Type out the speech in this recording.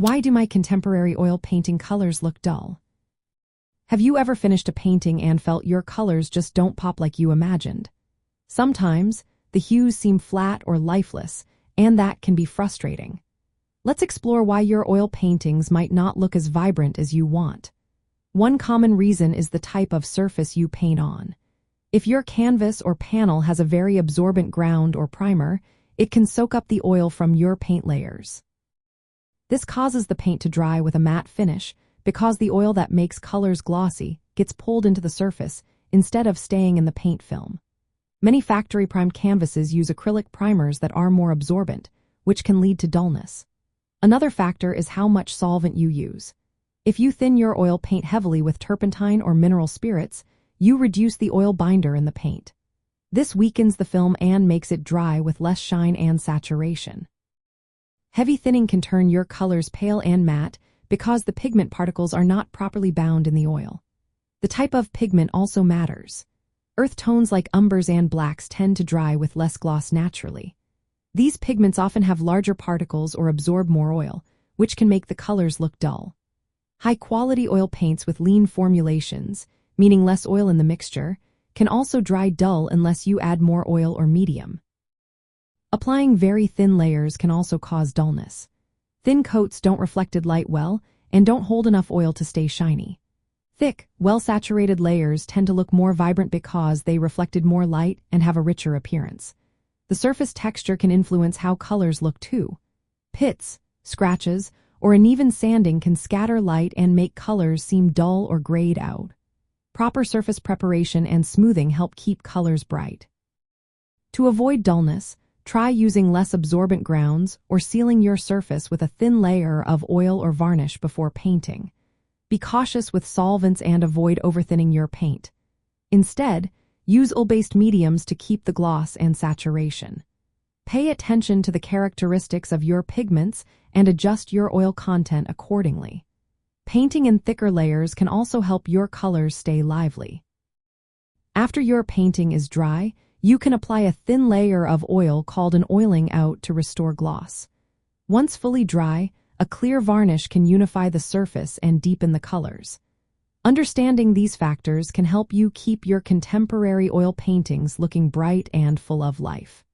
Why do my contemporary oil painting colors look dull? Have you ever finished a painting and felt your colors just don't pop like you imagined? Sometimes, the hues seem flat or lifeless, and that can be frustrating. Let's explore why your oil paintings might not look as vibrant as you want. One common reason is the type of surface you paint on. If your canvas or panel has a very absorbent ground or primer, it can soak up the oil from your paint layers. This causes the paint to dry with a matte finish because the oil that makes colors glossy gets pulled into the surface instead of staying in the paint film. Many factory-primed canvases use acrylic primers that are more absorbent, which can lead to dullness. Another factor is how much solvent you use. If you thin your oil paint heavily with turpentine or mineral spirits, you reduce the oil binder in the paint. This weakens the film and makes it dry with less shine and saturation. Heavy thinning can turn your colors pale and matte because the pigment particles are not properly bound in the oil. The type of pigment also matters. Earth tones like umbers and blacks tend to dry with less gloss naturally. These pigments often have larger particles or absorb more oil, which can make the colors look dull. High-quality oil paints with lean formulations, meaning less oil in the mixture, can also dry dull unless you add more oil or medium. Applying very thin layers can also cause dullness. Thin coats don't reflect light well and don't hold enough oil to stay shiny. Thick, well-saturated layers tend to look more vibrant because they reflected more light and have a richer appearance. The surface texture can influence how colors look too. Pits, scratches, or uneven sanding can scatter light and make colors seem dull or grayed out. Proper surface preparation and smoothing help keep colors bright. To avoid dullness, try using less absorbent grounds or sealing your surface with a thin layer of oil or varnish before painting. Be cautious with solvents and avoid overthinning your paint. Instead, use oil-based mediums to keep the gloss and saturation. Pay attention to the characteristics of your pigments and adjust your oil content accordingly. Painting in thicker layers can also help your colors stay lively. After your painting is dry, you can apply a thin layer of oil called an oiling out to restore gloss. Once fully dry, a clear varnish can unify the surface and deepen the colors. Understanding these factors can help you keep your contemporary oil paintings looking bright and full of life.